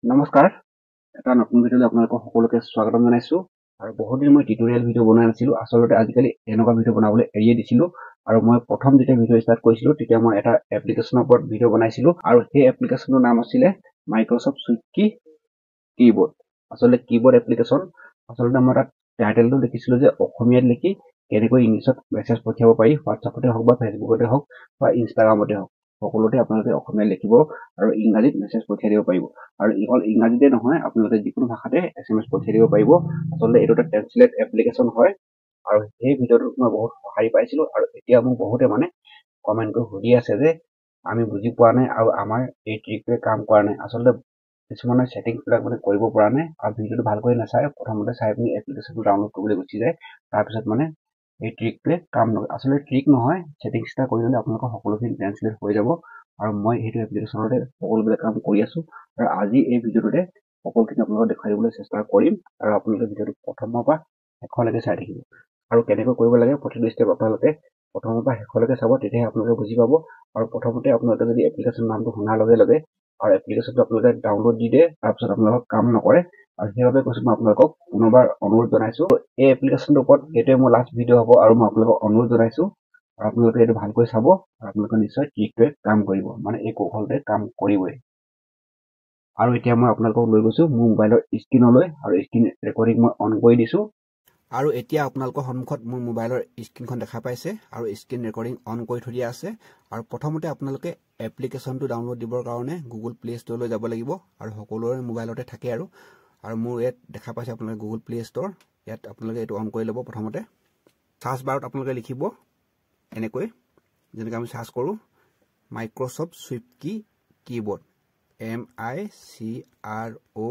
নমস্কাৰ এটা নতুন ভিডিঅ'লৈ আপোনালোকক সকলোকে স্বাগতম জনাইছো আৰু বহুত দিন মই টিউটৰিয়েল ভিডিঅ' বনাই নাছিলো আসলতে আজিকালি এনেকুৱা ভিডিঅ' বনাবলৈ এৰিয়ে দিছিলো আৰু মই প্ৰথম যেতিয়া ভিডিঅ' ষ্টাৰ্ট কৰিছিলো তেতিয়া মই এটা এপ্লিকেশ্যনৰ ওপৰত ভিডিঅ' বনাইছিলো আৰু সেই এপ্লিকেশ্যনৰ নাম আছিল মাইক্ৰ'ছফ্ট চুইফ্ট কিবৰ্ড আসলতে কিবৰ্ড এপ্লিকেশ্যন আসলতে মই তাত টাইটেলটো লিখিছিলো যে অসমীয়াত লিখি কেনেকৈ ইংলিছত মেছেজ পঠিয়াব পাৰি হোৱাটছআপতে হওক বা ফেচবুকতে হওক বা ইনষ্টাগ্ৰামতে হওক সকলোতে আপোনালোকে অসমীয়াত লিখিব আৰু ইংৰাজীত মেছেজ পঠিয়াই দিব পাৰিব আৰু ইকল ইংৰাজীতে নহয় আপোনালোকে যিকোনো ভাষাতে এছএমএছ পঠিয়াই দিব পাৰিব আসলতে এইটো এটা ট্ৰান্সলেট এপ্লিকেশ্যন হয় আৰু সেই ভিডিঅ'টোত মই বহুত সহায় পাইছিলো আৰু এতিয়া মোক বহুতে মানে কমেন্ট কৰি সুধি আছে যে আমি বুজি পোৱা নাই আৰু আমাৰ এই ট্ৰিকটোৱে কাম কৰা নাই আসলতে কিছুমানে সেটিংছ বিলাক মানে কৰিব পৰা নাই আৰু ভিডিঅ'টো ভালকৈ নাচায় প্ৰথমতে চাই পিনি এপ্লিকেশ্যনটো ডাউনলোড কৰিবলৈ গুচি যায় তাৰপিছত মানে এই ট্ৰিকটোৱে কাম নকৰে আসলতে ট্ৰিক নহয় সেটিংছ এটা কৰি দিলে আপোনালোকৰ সকলোখিনি ট্ৰান্সলেট হৈ যাব আৰু মই এইটো এপ্লিকেশ্যনতে সকলোবিলাক কাম কৰি আছো আৰু আজি এই ভিডিঅ'টোতে সকলোখিনি আপোনালোকক দেখুৱাই দিবলৈ চেষ্টা কৰিম আৰু আপোনালোকে ভিডিঅ'টো প্ৰথমৰ পৰা শেষলৈকে চাই থাকিব আৰু কেনেকৈ কৰিব লাগে প্ৰতিটো ষ্টেপ আপোনালোকে প্ৰথমৰ পৰা শেষলৈকে চাব তেতিয়াহে আপোনালোকে বুজি পাব আৰু প্ৰথমতে আপোনালোকে যদি এপ্লিকেশ্যন নামটো শুনাৰ লগে লগে আৰু এপ্লিকেশ্যনটো আপোনালোকে ডাউনলোড দি দিয়ে তাৰপিছত আপোনালোকক কাম নকৰে আৰু সেইবাবে কৈছো মই আপোনালোকক পুনৰবাৰ অনুৰোধ জনাইছো এই এপ্লিকেশ্যনটোৰ ওপৰত এইটোৱে মোৰ লাষ্ট ভিডিঅ' হ'ব আৰু মই আপোনালোকক অনুৰোধ জনাইছো আৰু আপোনালোকে এইটো ভালকৈ চাব আৰু আপোনালোকে নিশ্চয় ট্ৰিকটোৱে কাম কৰিব মানে এই কৌশলটোৱে কাম কৰিবই আৰু এতিয়া মই আপোনালোকক লৈ গৈছো মোৰ মোবাইলৰ স্ক্ৰীনলৈ আৰু স্ক্ৰীন ৰেকৰ্ডিং মই অন কৰি দিছো আৰু এতিয়া আপোনালোকৰ সন্মুখত মোৰ মোবাইলৰ স্ক্ৰীনখন দেখা পাইছে আৰু স্ক্ৰীন ৰেকৰ্ডিং অন কৰি থৈ দিয়া আছে আৰু প্ৰথমতে আপোনালোকে এপ্লিকেশ্যনটো ডাউনলোড দিবৰ কাৰণে গুগল প্লে ষ্ট'ৰলৈ যাব লাগিব আৰু সকলোৰে মোবাইলতে থাকে আৰু মোৰ ইয়াত দেখা পাইছে আপোনালোকে গুগল প্লে ষ্ট'ৰ ইয়াত আপোনালোকে এইটো অন কৰি ল'ব প্ৰথমতে সাৰ্চ বাৰত আপোনালোকে লিখিব এনেকৈ যেনেকৈ আমি সাৰ্চ কৰোঁ Microsoft Swift keyboard MICRO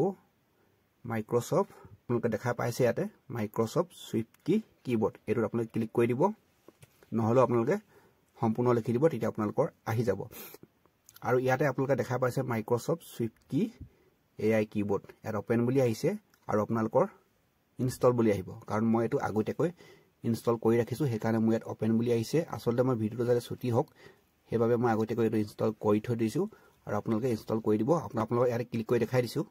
Microsoft আপোনালোকে দেখা পাইছে ইয়াতে মাইক্ৰ'ছফ্ট চুইফ্ট কিবৰ্ড এইটোত আপোনালোকে ক্লিক কৰি দিব নহ'লেও আপোনালোকে সম্পূৰ্ণ লিখি দিব তেতিয়া আপোনালোকৰ আহি যাব আৰু ইয়াতে আপোনালোকে দেখা পাইছে মাইক্ৰ'ছফ্ট চুইফ্ট AI কিবৰ্ড ইয়াত অপেন বুলি আহিছে আৰু আপোনালোকৰ ইনষ্টল বুলি আহিব কাৰণ মই এইটো আগতীয়াকৈ ইনষ্টল কৰি ৰাখিছো সেইকাৰণে মোৰ ইয়াত অপেন বুলি আহিছে আসলতে মই ভিডিঅ'টো যাতে ছুটি হওক সেইবাবে মই আগতীয়াকৈ এইটো ইনষ্টল কৰি থৈ দিছো আৰু আপোনালোকে ইনষ্টল কৰি দিব আপোনালোকৰ ইয়াতে ক্লিক কৰি দেখাই দিছো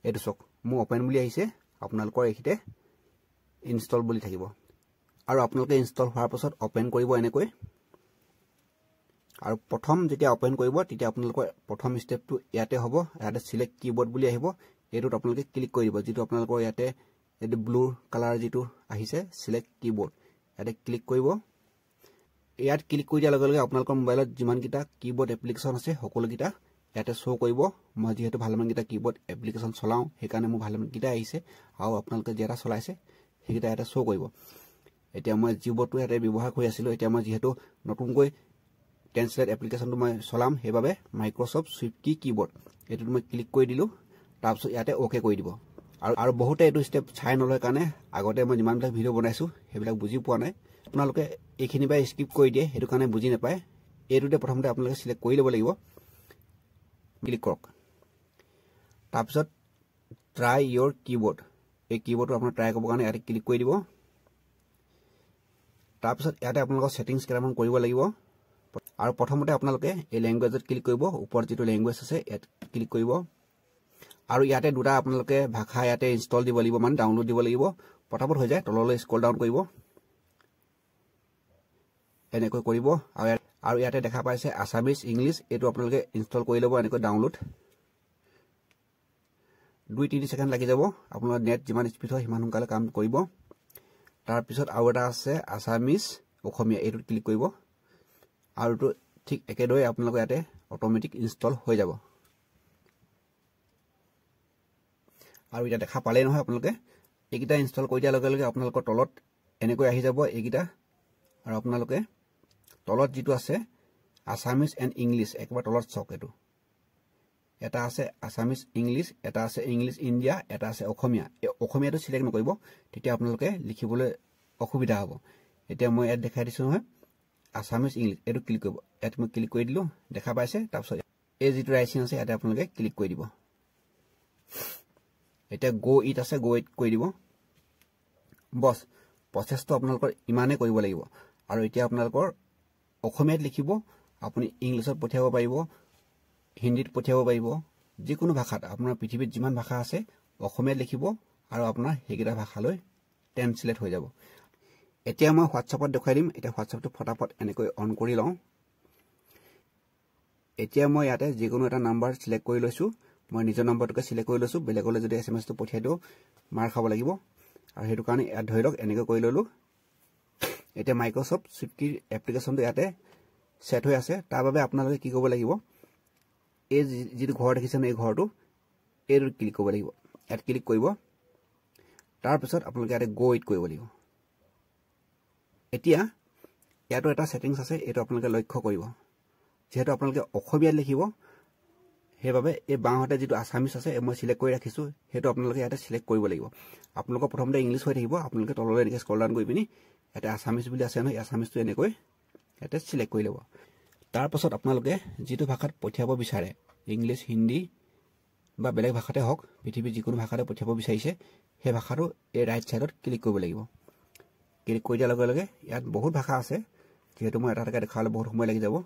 এইটো চক মোৰ অপেন বুলি আহিছে আপোনালোকৰ এইখিতে ইনষ্টল বুলি থাকিব আৰু আপোনালোকে ইনষ্টল হোৱাৰ পাছত অপেন কৰিব এনেকৈ আৰু প্ৰথম যেতিয়া অপেন কৰিব তেতিয়া আপোনালোকৰ প্ৰথম ষ্টেপটো ইয়াতে হ'ব ইয়াতে সিলেক্ট কিবৰ্ড বুলি আহিব এইটোত আপোনালোকে ক্লিক কৰি দিব যেটো আপোনালোকৰ ইয়াতে এই ব্লু কালাৰ যেটো আহিছে সিলেক্ট কিবৰ্ড ইয়াতে ক্লিক কৰিব ইয়াত ক্লিক কৰি দিয়াৰ লগে লগে আপোনালোকৰ মোবাইলত যিমান কিটা কিবৰ্ড এপ্লিকেশ্যন আছে সকলো কিটা ইয়াতে শো কৰিব মই যেহেতু ভালমান কিটা কিবৰ্ড এপ্লিকেশ্যন চলাও সেইকাৰণে মোৰ ভালমান কিটা আহিছে আৰু আপোনালোকে যেটা চলাইছে সেইটা ইয়াতে শো কৰিব এতিয়া মই কিবৰ্ডটো ইয়াতে ব্যৱহাৰ কৰি আছিলো এতিয়া মই যেহেতু নতুনকৈ ট্ৰান্সলেট এপ্লিকেশ্যনটো মই চলাম সেইবাবে মাইক্ৰ'ছফ্ট চুইফ্ট কিবৰ্ড এইটোত মই ক্লিক কৰি দিলো তাৰপিছত ইয়াতে ওকে কৰি দিব আৰু বহুতে এইটো ষ্টেপ চাই নলয় কাৰণে আগতে মই যিমানবিলাক ভিডিঅ' বনাইছো সেইবিলাক বুজি পোৱা নাই আপোনালোকে এইখিনি বাই স্কিপ কৰি দিয়ে সেইটো কাৰণে বুজি নাপায় এইটোতে প্ৰথমতে আপোনালোকে সিলেক্ট কৰি ল'ব লাগিব ক্লিক কৰক তাৰপিছত ট্ৰাই ইয়োৰ কিবৰ্ড এই কিবৰ্ডটো আপোনাৰ ট্ৰাই কৰিবৰ কাৰণে ইয়াতে ক্লিক কৰি দিব তাৰপিছত ইয়াতে আপোনালোকৰ সেটিংছ কেইটামান কৰিব লাগিব আৰু প্ৰথমতে আপোনালোকে এই ল্যাঙ্গুৱেজত ক্লিক কৰিব ওপৰত যেটো ল্যাঙ্গুৱেজ আছে ইয়াত ক্লিক কৰিব আৰু ইয়াতে দুটা আপোনালোকে ভাষা ইয়াতে ইনষ্টল দিব লাগিব মানে ডাউনলোড দিব লাগিব পটাপট হৈ যায় তললৈ স্ক্ৰল ডাউন কৰিব এনেকৈ কৰিব আৰু ইয়াতে দেখা পাইছে আসামিজ ইংলিশ এটো আপোনালোকে ইনষ্টল কৰি ল'ব এনেকৈ ডাউনলোড 2-3 সেকেন্ড লাগি যাব আপোনাৰ নেট যিমান স্পিড হয় সিমান সোনকালে কাম কৰিব তাৰ পিছত আৰু এটা আছে আসামিজ অসমীয়া এটো ক্লিক কৰিব আৰু তো ঠিক একেদৰে আপোনালোকৰ ইয়াতে অটোমেটিক ইনষ্টল হৈ যাব আৰু এটা দেখা পালে নহয় আপোনালোকে এইকিটা ইনষ্টল কৰি দিয়াৰ লগে লগে আপোনালোকৰ তলত এনেকৈ আহি যাব এইকিটা আৰু আপোনালোকে তলত যেটো আছে আসামিজ এণ্ড ইংলিশ একবাৰ তলত চক এটো এটা আছে আসামিজ ইংলিশ এটা আছে ইংলিশ ইন্ডিয়া এটা আছে অসমীয়া এই অসমীয়াটো সিলেক্ট নকৰিব তেতিয়া আপোনালোকে লিখিবলৈ অসুবিধা হ'ব এতিয়া মই ইয়াত দেখাই দিছো নহয় আসামিজ ইংলিশ এটো ক্লিক কৰিব ইয়াত মই ক্লিক কৰি দিলো দেখা পাইছে তাৰপিছত এই যেটো ৰাইচিং আছে ইয়াতে আপোনালোকে ক্লিক কৰি দিব এটা গো ইট আছে গো ইট কৰি দিব বস প্ৰচেছটো আপোনালোকৰ ইমানে কৰিব লাগিব আৰু এতিয়া আপোনালোকৰ অসমীয়াত লিখিব আপুনি ইংলিছত পঠিয়াব পাৰিব হিন্দীত পঠিয়াব পাৰিব যিকোনো ভাষাত আপোনাৰ পৃথিৱীত যিমান ভাষা আছে অসমীয়াত লিখিব আৰু আপোনাৰ সেইকেইটা ভাষালৈ ট্ৰান্সলেট হৈ যাব এতিয়া মই হোৱাটছআপত দেখাই দিম এটা হোৱাটছআপটো ফটাফট এনেকৈ অন কৰি লওঁ এতিয়া মই ইয়াতে যিকোনো এটা নাম্বাৰ সিলেক্ট কৰি লৈছো মই নিজৰ নাম্বাৰটোকে সিলেক্ট কৰি লৈছো বেলেগলৈ যদি এসএমএস টো পঠিয়াই দিও মাৰ খাব লাগিব আৰু হেতু কাৰণে ইয়াত ধৰি লওক এনেকৈ কৰি ললো এতিয়া মাইক্ৰসফট সুইফট কি এপ্লিকেশনটো ইয়াতে সেট হৈ আছে তাৰ বাবে আপোনালোকে কি কৰিব লাগিব এই যেটো ঘৰ দেখিছেন এই ঘৰটো এৰ ক্লিক কৰিব লাগিব ইয়াত ক্লিক কৰিব তাৰ পিছত আপোনালোকে ইয়াতে গো ইট কৰিব লাগিব এতিয়া ইয়াতো এটা সেটিংস আছে এটো আপোনালোকে লক্ষ্য কৰিব যেহেতু আপোনালোকে অসমীয়াত লিখিব হেবাবে এই বাহতে যেটো আসামিস আছে মই সিলেক্ট কৰি ৰাখিছো হেতু আপোনালোকে ইয়াতে সিলেক্ট কৰিব লাগিব আপোনালোকৰ প্ৰথমতে ইংলিশ হৈ থাকিব আপোনালোকে তললৈ এনেকৈ স্ক্ৰল ডাউন কৰি পিনি এটা আসামিস বুলি আছে নহয় আসামিসটো এনেকৈ ইয়াতে সিলেক্ট কৰি ল'ব তাৰ পাছত আপোনালোকে যেটো ভাষাত পঠিয়াব বিচাৰে ইংলিশ হিন্দী বা বেলেগ ভাষাতে হওক পৃথিৱীৰ যিকোনো ভাষাতে পঠিয়াব বিচাৰিছে সেই ভাষাটো এই ৰাইট সাইডত ক্লিক কৰিব লাগিব ক্লিক কৰি দিয়াৰ লগে লগে ইয়াত বহুত ভাষা আছে যেহেতু মই এটা এটা দেখালে বহুত সময় লাগি যাব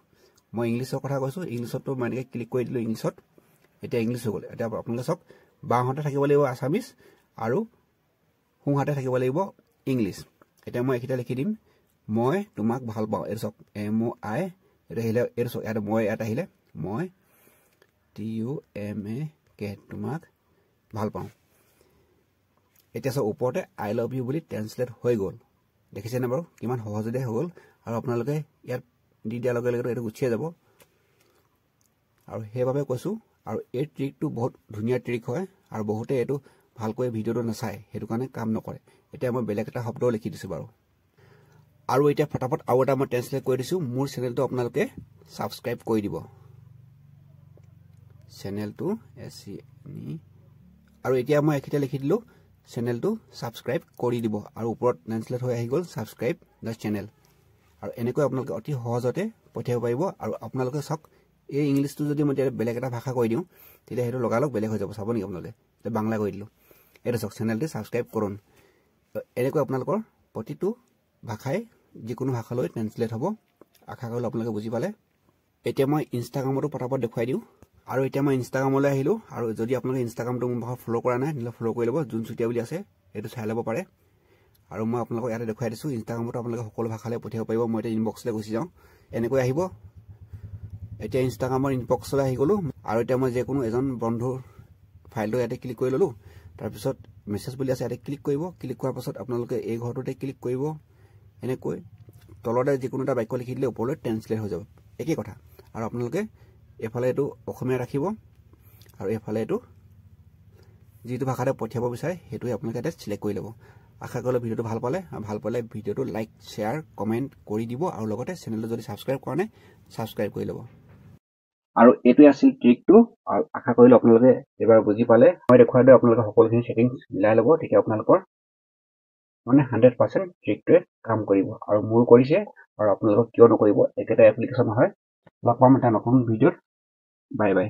মই ইংলিশৰ কথা কৈছো ইংলিশতো মই এনেকৈ ক্লিক কৰি দিলো ইংলিশত এটা ইংলিশ হৈ গ'ল এটা আপোনালোকে সক বাহতে থাকিব লাগিব আসামিস আৰু হুহাতে থাকিব লাগিব ইংলিশ এটা মই একিটা লিখি দিম মই তোমাক ভাল পাওঁ এৰ সক এম ও আই এটা হিলে এৰ সক এটা মই এটা হিলে মই টি ইউ এম এ কে তোমাক ভাল পাওঁ এটা সক ওপৰতে আই লাভ ইউ বুলি ট্ৰান্সলেট হৈ গ'ল দেখিছে না বাৰু কিমান সহজতে হৈ গ'ল আৰু আপোনালোকে ইয়াত দি দিয়া লগে লগে এটা গুছিয়ে যাব আৰু হেবাবে কৈছো আৰু এই ট্ৰিকটো বহুত ধুনিয়া ট্ৰিক হয় আৰু বহুতে এটো ভালকৈ ভিডিওটো নাচায় হেতু কাৰণে কাম নকৰে এতিয়া মই বেলেগ এটা শব্দ লিখি দিছো বাৰু আৰু এতিয়া ফটাফট আৰু এটা মই ট্ৰান্সলেট কৰি দিছো মোৰ চেনেলটো আপোনালোকে সাবস্ক্ৰাইব কৰি দিব চেনেলটো এসিনি আৰু এতিয়া মই একিটা লিখি দিলো চেনেলটো সাবস্ক্ৰাইব কৰি দিব আৰু ওপৰত ট্ৰান্সলেট হৈ আহি গ'ল সাবস্ক্ৰাইব দা চেনেল আৰু এনেকৈ আপোনালোকে অতি সহজতে পঠিয়াব পাৰিব আৰু আপোনালোকে সক এই ইংলিশটো যদি মই বেলেগ এটা ভাষা কৈ দিও তেতিয়া হেতু লগালক বেলেগ হৈ যাব চাব নি আপোনালোকে এটা বাংলা কৈ দিলো এটা সক চেনেলটো সাবস্ক্ৰাইব কৰণ এনেকৈ আপোনালোকৰ প্ৰতিটো ভাষাই যিকোনো ভাষালৈ ট্ৰান্সলেট হ'ব আশা কৰো আপোনালোকে বুজি পালে এতিয়া মই ইনষ্টাগ্ৰামতো ফটাফট দেখাই দিও আৰু এতিয়া মই ইনষ্টাগ্ৰামলৈ আহিলো আৰু যদি আপোনালোকে ইনষ্টাগ্ৰামটো মোৰ ভাষা ফলো কৰা নাই নিলে ফলো কৰি ল'ব যোন চুটিয়া বুলি আছে এটো চাই ল'ব পাৰে আৰু মই আপোনালোকক ইয়াতে দেখাই দিছো ইনষ্টাগ্ৰামত আপোনালোকে সকলো ভাষালৈ পঠিয়াব পাৰিব মই এটা ইনবক্সলৈ গুচি যাওঁ এনেকৈ আহিব এতিয়া ইনষ্টাগ্ৰামৰ ইনবক্সলৈ আহি গলো আৰু এতিয়া মই যে কোনো এজন বন্ধুৰ ফাইলটো ইয়াতে ক্লিক কৰি ললো তাৰ পিছত মেছেজ বুলি আছে ইয়াতে ক্লিক কৰিব ক্লিক কৰাৰ পাছত আপোনালোকে এই ঘৰটোতে ক্লিক কৰিব এনেকৈ তলতে যিকোনো এটা বাক্য লিখি দিলে ওপৰলৈ ট্ৰান্সলেট হৈ যাব একে কথা আৰু আপোনালোকে এফালে এটো অসমীয়া ৰাখিব আৰু এফালে এটো যেটো ভাষাতে পঠিয়াব বিচাৰে হেতু আপোনালোকে এটা সিলেক্ট কৰি ল'ব আশা কৰো ভিডিওটো ভাল পালে ভিডিওটো লাইক শেয়াৰ কমেন্ট কৰি দিব আৰু লগতে চেনেলটো যদি সাবস্ক্ৰাইব কৰা নাই সাবস্ক্ৰাইব কৰি ল'ব আৰু এটো আছিল ট্ৰিকটো আৰু আশা কৰিলো আপোনালোকে এবাৰ বুজি পালে মই দেখুৱাই দিও আপোনালোকে সকলোখিনি সেটিংস মিলাই ল'ব তেতিয়া আপোনালোকৰ মানে 100% ট্ৰিকটোৱে কাম কৰিব আৰু মোৰ কৰিছে আৰু আপোনালোকক কিয় নকৰিব একেটা এপ্লিকেশন হয় লগ পাম এটা নতুন ভিডিওত বাই বাই